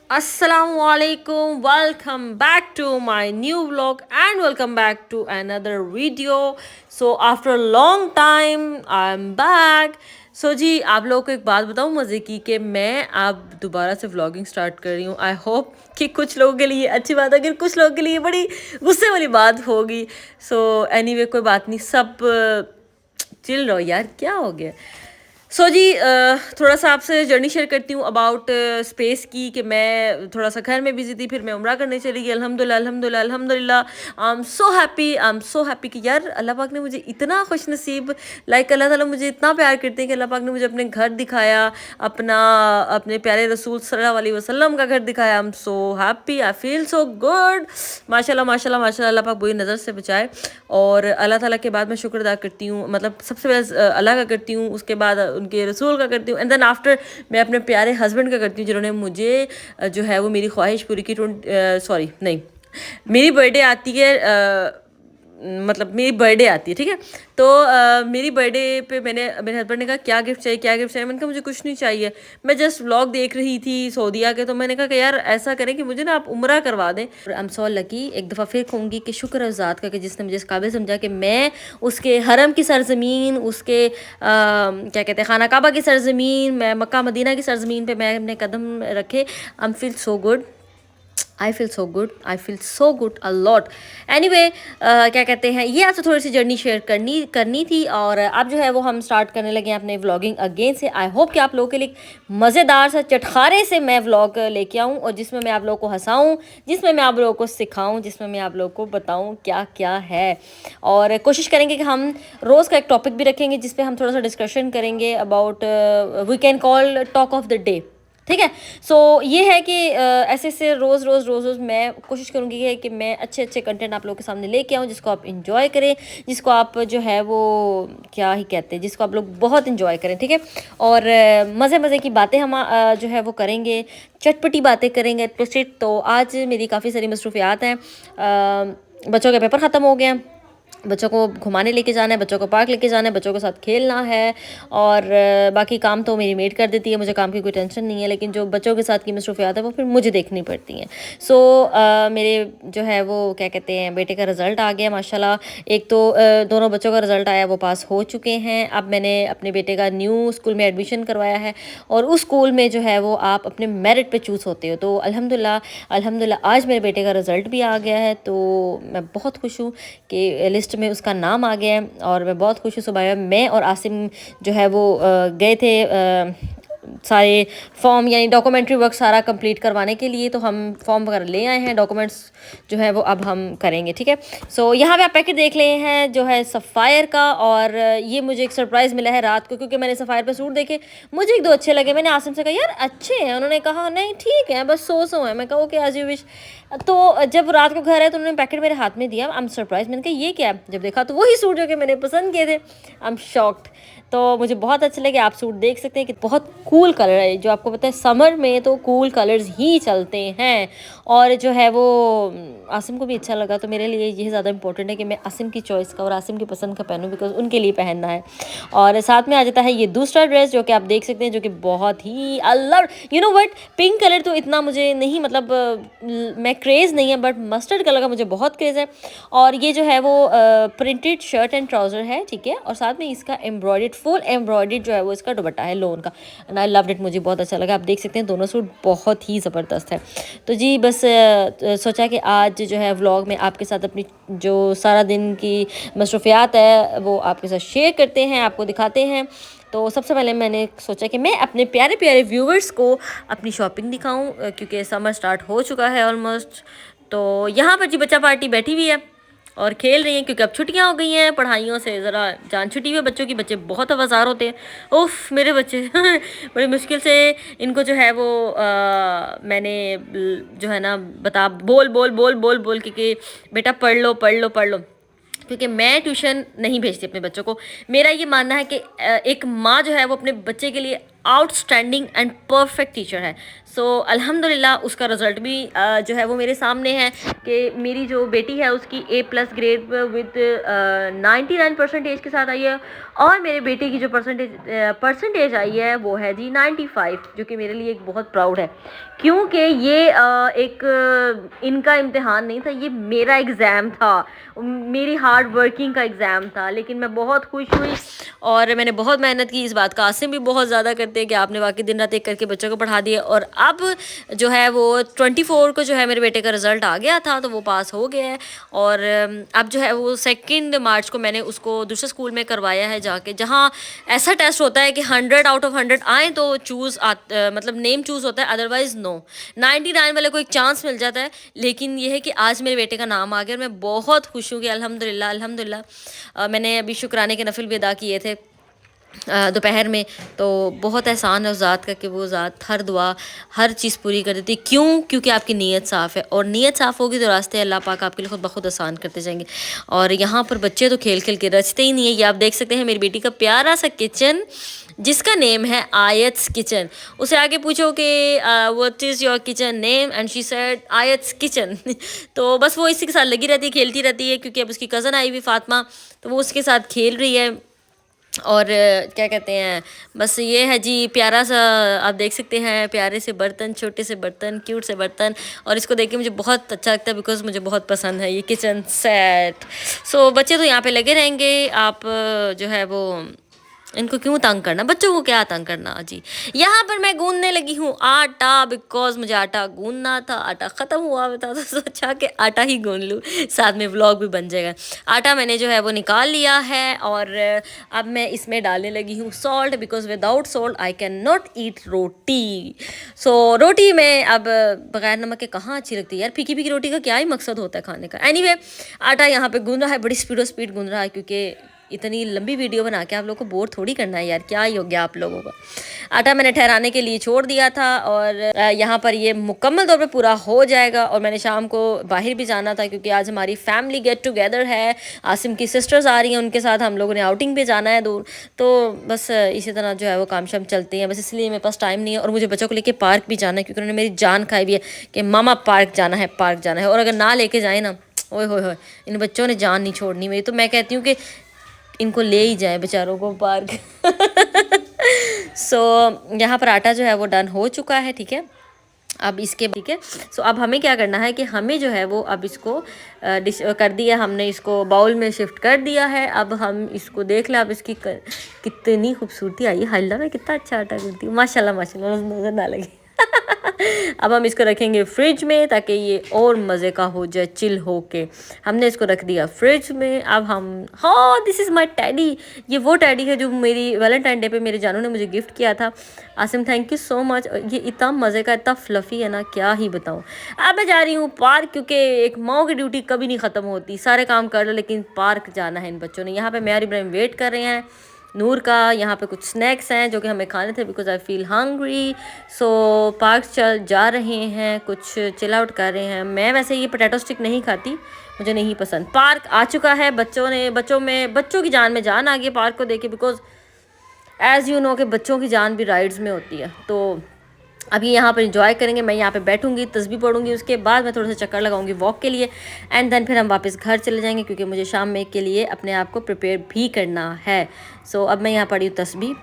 Assalamualaikum, welcome back to my new vlog and welcome back to another video. So after a long time I'm back. So जी आप लोगों को एक बात बताऊँ मज़े की कि मैं अब दोबारा से व्लॉगिंग स्टार्ट कर रही हूँ। आई होप कि कुछ लोगों के लिए अच्छी बात है, अगर कुछ लोगों के लिए बड़ी गुस्से वाली बात होगी। सो एनीवे कोई बात नहीं, सब चिल रहो यार, क्या हो गया। सो जी थोड़ा सा आपसे जर्नी शेयर करती हूँ अबाउट स्पेस की कि मैं थोड़ा सा घर में बिजी थी, फिर मैं उम्रा करने चली गई। अल्हम्दुलिल्लाह अल्हम्दुलिल्लाह अल्हम्दुलिल्लाह आई एम सो हैप्पी कि यार अल्लाह पाक ने मुझे इतना खुश नसीब, लाइक अल्लाह ताला मुझे इतना प्यार करते हैं कि अल्लाह पाक ने मुझे अपने घर दिखाया, अपना अपने प्यारे रसूल सल्लल्लाहु अलैहि वसल्लम का घर दिखाया। I am so happy, I feel so good. माशाल्लाह माशाल्लाह माशाल्लाह, अल्लाह पाक बुरी नज़र से बचाए। और अल्लाह ताला के बाद मैं शुक्र अदा करती हूँ, मतलब सबसे पहले अल्लाह का करती हूँ, उसके बाद उनके रसूल का करती हूँ, एंड देन आफ्टर मैं अपने प्यारे हस्बैंड का करती हूँ जिन्होंने मुझे जो है वो मेरी ख्वाहिश पूरी की। सॉरी नहीं, मेरी बर्थडे आती है मतलब मेरी बर्थडे आती है, ठीक है। तो मेरी बर्थडे पे मैंने मेरे हस्बैंड ने कहा क्या गिफ्ट चाहिए क्या गिफ्ट चाहिए। मैंने कहा मुझे कुछ नहीं चाहिए, मैं जस्ट व्लॉग देख रही थी सऊदीया के, तो मैंने कहा कि यार ऐसा करें कि मुझे ना आप उम्रा करवा दें। आई एम सो लकी, एक दफ़ा फिर कहूँगी कि शुक्र है उस ज़ात का कि जिसने मुझे इस काबिल समझा कि मैं उसके हरम की सरजमीन, उसके क्या कहते हैं खाना काबा की सरजमीन, मैं मक्का मदीना की सरजमीन पे मैं अपने कदम रखे। I feel so good, I feel so good, I feel so good a lot. Anyway क्या कहते हैं, ये आपसे थोड़ी सी जर्नी शेयर करनी करनी थी। और अब जो है वो हम स्टार्ट करने लगे हैं अपने व्लॉगिंग अगेन से। आई होप कि आप लोगों के लिए मज़ेदार सा चटखारे से मैं व्लॉग लेके आऊँ और जिसमें मैं आप लोगों को हंसाऊँ, जिसमें मैं आप लोगों को सिखाऊँ, जिसमें मैं आप लोगों को बताऊँ क्या क्या है। और कोशिश करेंगे कि हम रोज़ का एक टॉपिक भी रखेंगे जिस पे हम थोड़ा सा डिस्कशन करेंगे about we can call talk of the day, ठीक है। सो ये है कि ऐसे ऐसे रोज़ मैं कोशिश करूँगी कि मैं अच्छे अच्छे कंटेंट आप लोगों के सामने लेके आऊँ जिसको आप इंजॉय करें, जिसको आप जो है वो क्या ही कहते हैं, जिसको आप लोग बहुत इंजॉय करें, ठीक है। और मज़े मज़े की बातें हम जो है वो करेंगे, चटपटी बातें करेंगे ट्विस्टेड। तो आज मेरी काफ़ी सारी मसरूफियात हैं। बच्चों के पेपर ख़त्म हो गए हैं, बच्चों को घुमाने लेके जाना है, बच्चों को पार्क लेके जाना है, बच्चों के साथ खेलना है। और बाकी काम तो मेरी मेड कर देती है, मुझे काम की कोई टेंशन नहीं है, लेकिन जो बच्चों के साथ की मसरूफियात है वो फिर मुझे देखनी पड़ती हैं। सो मेरे जो है वो क्या कहते हैं बेटे का रिज़ल्ट आ गया माशाल्लाह। एक तो दोनों बच्चों का रिज़ल्ट आया, वो पास हो चुके हैं। अब मैंने अपने बेटे का न्यू स्कूल में एडमिशन करवाया है और उस स्कूल में जो है वो आप अपने मेरिट पे चूज़ होते हो। तो अल्हम्दुलिल्लाह अल्हम्दुलिल्लाह आज मेरे बेटे का रिज़ल्ट भी आ गया है, तो मैं बहुत खुश हूँ कि लिस्ट में उसका नाम आ गया है। और मैं बहुत खुश हूँ। सुबह मैं और आसिम जो है वो गए थे सारे फॉर्म यानी डॉक्यूमेंट्री वर्क सारा कंप्लीट करवाने के लिए, तो हम फॉर्म वगैरह ले आए हैं, डॉक्यूमेंट्स जो है वो अब हम करेंगे, ठीक है। सो यहाँ पे आप पैकेट देख रहे हैं जो है सफ़ायर का। और ये मुझे एक सरप्राइज़ मिला है रात को, क्योंकि मैंने सफ़ायर पे सूट देखे, मुझे एक दो अच्छे लगे। मैंने आसिम से कहा यार अच्छे हैं, उन्होंने कहा नहीं ठीक है बस सो है। मैं कहा ओके एज यू विश। तो जब रात को घर आए तो उन्होंने पैकेट मेरे हाथ में दिया। आई एम सरप्राइज, मैंने कहा ये क्या है, जब देखा तो वही सूट जो कि मैंने पसंद किए थे। I am shocked. तो मुझे बहुत अच्छे लगे। आप सूट देख सकते हैं कि बहुत कूल कलर है, जो आपको पता है समर में तो कूल कलर्स ही चलते हैं। और जो है वो आसिम को भी अच्छा लगा, तो मेरे लिए ये ज़्यादा इंपॉर्टेंट है कि मैं आसिम की चॉइस का और आसिम की पसंद का पहनूं, बिकॉज उनके लिए पहनना है। और साथ में आ जाता है ये दूसरा ड्रेस जो कि आप देख सकते हैं, जो कि बहुत ही अलग, you know what, pink colour तो इतना मुझे नहीं, मतलब मैं क्रेज़ नहीं है, बट मस्टर्ड कलर का मुझे बहुत क्रेज़ है। और ये जो है वो प्रिंटेड शर्ट एंड ट्राउज़र है, ठीक है। और साथ में इसका एम्ब्रॉयड, फुल एम्ब्रॉयड जो है वो इसका दुपट्टा है लोन का, एंड आई लव्ड इट, मुझे बहुत अच्छा लगा। आप देख सकते हैं दोनों सूट बहुत ही ज़बरदस्त है। तो जी बस सोचा कि आज जो है व्लॉग में आपके साथ अपनी जो सारा दिन की मसरूफियात है वो आपके साथ शेयर करते हैं, आपको दिखाते हैं। तो सबसे पहले मैंने सोचा कि मैं अपने प्यारे प्यारे व्यूवर्स को अपनी शॉपिंग दिखाऊं, क्योंकि समर स्टार्ट हो चुका है ऑलमोस्ट। तो यहाँ पर जी बच्चा पार्टी बैठी हुई है और खेल रही हैं, क्योंकि अब छुट्टियां हो गई हैं पढ़ाइयों से, ज़रा जान छुट्टी हुई है बच्चों की। बच्चे बहुत आवाज़ार होते हैं, उफ मेरे बच्चे बड़ी मुश्किल से इनको जो है वो मैंने जो है ना बता बोल बोल बोल बोल बोल कि बेटा पढ़ लो पढ़ लो पढ़ लो, क्योंकि मैं ट्यूशन नहीं भेजती अपने बच्चों को। मेरा ये मानना है कि एक माँ जो है वो अपने बच्चे के लिए आउटस्टैंडिंग एंड परफेक्ट टीचर है। सो अल्हम्दुलिल्लाह उसका रिज़ल्ट भी जो है वो मेरे सामने है कि मेरी जो बेटी है उसकी A+ ग्रेड विद 99% के साथ आई है, और मेरे बेटे की जो परसेंटेज आई है वो है जी 95, जो कि मेरे लिए एक बहुत प्राउड है, क्योंकि ये एक इनका इम्तिहान नहीं था, ये मेरा एग्ज़ाम था, मेरी हार्ड वर्किंग का एग्ज़ाम था। लेकिन मैं बहुत खुश हुई और मैंने बहुत मेहनत की। इस बात का आसिम भी बहुत ज़्यादा करते हैं कि आपने वाकई दिन रात एक करके बच्चों को पढ़ा दिया। और अब जो है वो 24 को जो है मेरे बेटे का रिज़ल्ट आ गया था, तो वो पास हो गया है। और अब जो है वो 2 मार्च को मैंने उसको दूसरे स्कूल में करवाया है जाके, जहाँ ऐसा टेस्ट होता है कि 100 आउट ऑफ 100 आए तो मतलब नेम चूज़ होता है, अदरवाइज़ नो। 99 वाले को एक चांस मिल जाता है। लेकिन ये है कि आज मेरे बेटे का नाम आ गया और मैं बहुत खुश हूँ कि अल्हम्दुलिल्लाह अल्हम्दुलिल्लाह। मैंने अभी शुक्राने के नफिल भी अदा किए थे दोपहर में, तो बहुत एहसान है उस ज़ात का कि वो ज़ात हर दुआ हर चीज़ पूरी कर देती। क्यों? क्योंकि आपकी नीयत साफ़ है, और नीयत साफ़ होगी तो रास्ते अल्लाह पाक आपके लिए खुद ब खुद आसान करते जाएंगे। और यहाँ पर बच्चे तो खेल खेल के रचते ही नहीं है। ये आप देख सकते हैं मेरी बेटी का प्यारा सा किचन, जिसका नेम है आयत्स किचन। उसे आगे पूछो कि what is your kitchen name, and she said it's kitchen. तो बस वो इसी के साथ लगी रहती है, खेलती रहती है, क्योंकि अब उसकी कज़न आई हुई फातिमा, तो वो उसके साथ खेल रही है। और क्या कहते हैं, बस ये है जी प्यारा सा, आप देख सकते हैं प्यारे से बर्तन, छोटे से बर्तन, क्यूट से बर्तन। और इसको देख के मुझे बहुत अच्छा लगता है, बिकॉज़ मुझे बहुत पसंद है ये किचन सेट। सो बच्चे तो यहाँ पे लगे रहेंगे। आप जो है वो इनको क्यों तंग करना, बच्चों को क्या तंग करना जी। यहाँ पर मैं गूंदने लगी हूँ आटा, बिकॉज मुझे आटा गूंदना था, आटा ख़त्म हुआ था, तो सोचा कि आटा ही गूंद लूँ, साथ में व्लॉग भी बन जाएगा। आटा मैंने जो है वो निकाल लिया है, और अब मैं इसमें डालने लगी हूँ salt, because without salt I can not eat roti. So रोटी में अब बगैर नमक के कहाँ अच्छी लगती है यार, फीकी फीकी रोटी का क्या ही मकसद होता है खाने का। एनीवे, आटा यहाँ पे गूंद रहा है, बड़ी स्पीड गूंद रहा है, क्योंकि इतनी लंबी वीडियो बना के आप लोगों को बोर थोड़ी करना है यार, क्या ही हो गया आप लोगों का। आटा मैंने ठहराने के लिए छोड़ दिया था, और यहाँ पर ये मुकम्मल तौर पे पूरा हो जाएगा। और मैंने शाम को बाहर भी जाना था, क्योंकि आज हमारी फैमिली गेट टुगेदर है, आसिम की सिस्टर्स आ रही हैं, उनके साथ हम लोगों ने आउटिंग पे जाना है दूर। तो बस इसी तरह जो है वो काम शाम चलते हैं, बस इसलिए मेरे पास टाइम नहीं है। और मुझे बच्चों को लेके पार्क भी जाना है, क्योंकि उन्होंने मेरी जान खाई भी है कि मामा पार्क जाना है, पार्क जाना है। और अगर ना लेके जाए ना, ओए होए, इन बच्चों ने जान नहीं छोड़नी मेरी। तो मैं कहती हूँ कि इनको ले ही जाए बेचारों को पार्क। सो यहाँ पर आटा जो है वो डन हो चुका है, ठीक है। अब इसके ठीक है। सो अब हमें क्या करना है कि हमें जो है वो अब इसको डिश कर दिया हमने, इसको बाउल में शिफ्ट कर दिया है। अब हम इसको देख लें, अब इसकी कितनी खूबसूरती आई है। हल्ला में कितना अच्छा आटा गूंथती हूँ, माशाल्लाह माशाल्लाह, नजर ना लगे। अब हम इसको रखेंगे फ्रिज में, ताकि ये और मज़े का हो जाए चिल हो के। हमने इसको रख दिया फ्रिज में। अब हम, हाँ, दिस इज़ माई टैडी। ये वो टैडी है जो मेरी वैलेंटाइन डे पे मेरे जानू ने मुझे गिफ्ट किया था। Asim, thank you so much. ये इतना मज़े का, इतना फ्लफ़ी है ना, क्या ही बताऊँ। अब मैं जा रही हूँ पार्क, क्योंकि एक माँ की ड्यूटी कभी नहीं ख़त्म होती। सारे काम कर लो, लेकिन पार्क जाना है इन बच्चों ने। यहाँ पर मैं और इब्राहिम वेट कर रहे हैं नूर का। यहाँ पे कुछ स्नैक्स हैं जो कि हमें खाने थे, because I feel hungry. So park जा रहे हैं, कुछ चिल आउट कर रहे हैं। मैं वैसे ये पोटैटो स्टिक नहीं खाती, मुझे नहीं पसंद। पार्क आ चुका है, बच्चों की जान में जान आ गई पार्क को देखे, बिकॉज एज़ यू नो कि बच्चों की जान भी राइड्स में होती है। तो अभी यहाँ पर इंजॉय करेंगे, मैं यहाँ पे बैठूंगी, तस्बीह पढ़ूंगी, उसके बाद मैं थोड़ा सा चक्कर लगाऊंगी वॉक के लिए, एंड देन फिर हम वापस घर चले जाएंगे, क्योंकि मुझे शाम में के लिए अपने आप को प्रिपेयर भी करना है। सो अब मैं यहाँ पढ़ी हूँ तस्बीह,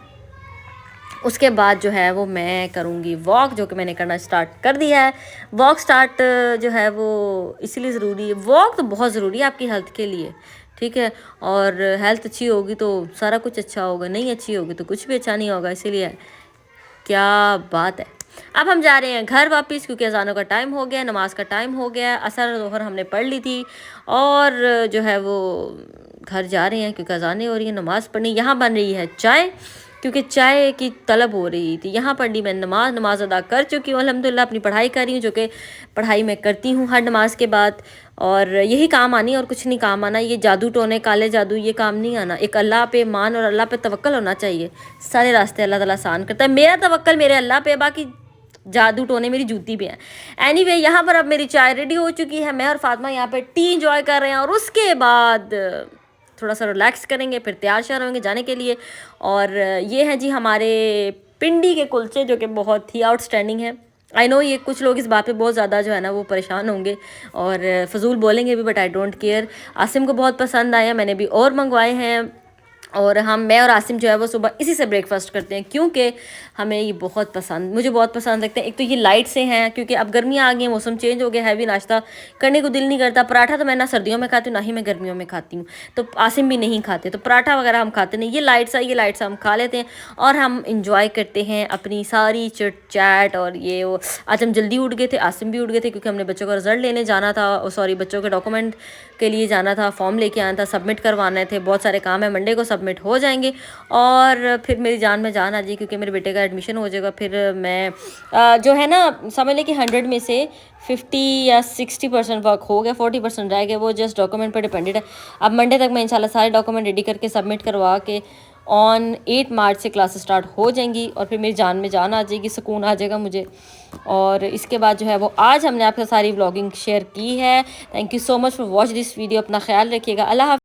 उसके बाद जो है वो मैं करूँगी वॉक, जो कि मैंने करना स्टार्ट कर दिया है। वॉक स्टार्ट जो है वो इसलिए ज़रूरी है, वॉक तो बहुत ज़रूरी है आपकी हेल्थ के लिए, ठीक है। और हेल्थ अच्छी होगी तो सारा कुछ अच्छा होगा, नहीं अच्छी होगी तो कुछ भी अच्छा नहीं होगा। इसीलिए क्या बात है। अब हम जा रहे हैं घर वापस, क्योंकि अज़ानों का टाइम हो गया, नमाज का टाइम हो गया। असर ज़ोहर हमने पढ़ ली थी, और जो है वो घर जा रहे हैं, क्योंकि अज़ानें हो रही हैं, नमाज़ पढ़नी। यहाँ बन रही है चाय, क्योंकि चाय की तलब हो रही थी। यहाँ पढ़ ली मैं नमाज अदा कर चुकी हूँ अल्हम्दुलिल्लाह। अपनी पढ़ाई कर रही हूँ, जो कि पढ़ाई मैं करती हूँ हर नमाज के बाद, और यही काम आनी और कुछ नहीं काम आना। ये जादू टोने, काले जादू, ये काम नहीं आना। एक अल्लाह पे मान और अल्लाह पे तवक्कल होना चाहिए। सारे रास्ते अल्लाह ताला आसान करता है। मेरा तवक्कल मेरे अल्लाह पे, बाकी जादू टोने मेरी जूती पे हैं। एनीवे, यहाँ पर अब मेरी चाय रेडी हो चुकी है। मैं और फातिमा यहाँ पे टी इंजॉय कर रहे हैं, और उसके बाद थोड़ा सा रिलैक्स करेंगे, फिर तैयार श्यार होंगे जाने के लिए। और ये हैं जी हमारे पिंडी के कुलचे, जो कि बहुत ही आउटस्टैंडिंग है। आई नो ये कुछ लोग इस बात पे बहुत ज़्यादा जो है ना वो परेशान होंगे और फजूल बोलेंगे भी, but I don't care. Asim को बहुत पसंद आया, मैंने भी और मंगवाए हैं और मैं और आसिम जो है वो सुबह इसी से ब्रेकफास्ट करते हैं, क्योंकि हमें ये बहुत पसंद, मुझे बहुत पसंद लगते हैं। एक तो ये लाइट से हैं, क्योंकि अब गर्मियाँ आ गई हैं, मौसम चेंज हो गया, हैवी नाश्ता करने को दिल नहीं करता। पराठा तो मैं ना सर्दियों में खाती हूँ, ना ही मैं गर्मियों में खाती हूँ, तो आसिम भी नहीं खाते, तो पराठा वगैरह हम खाते नहीं। ये लाइट सा हम खा लेते हैं और हम इंजॉय करते हैं अपनी सारी चिट चैट। और ये वो आज हम जल्दी उठ गए थे, आसिम भी उठ गए थे, क्योंकि हमने बच्चों का रिजल्ट लेने जाना था, सॉरी बच्चों के डॉक्यूमेंट के लिए जाना था, फॉर्म लेके आना था, सबमिट करवाने थे, बहुत सारे काम है, मंडे को सबमिट हो जाएंगे और फिर मेरी जान में जान आ जाएगी, क्योंकि मेरे बेटे का एडमिशन हो जाएगा। फिर मैं जो है ना, समझ लें कि 100 में से 50 या 60% वर्क हो गया, 40% रह गया, वो जस्ट डॉक्यूमेंट पर डिपेंडेड है। अब मंडे तक मैं इंशाल्लाह सारे डॉक्यूमेंट रेडी करके सबमिट करवा के ऑन 8 मार्च से क्लास स्टार्ट हो जाएंगी और फिर मेरी जान में जान आ जाएगी, सुकून आ जाएगा मुझे। और इसके बाद जो है वो आज हमने आपके सारी व्लॉगिंग शेयर की है। Thank you so much for watch this video. अपना ख्याल रखिएगा। अल्लाह।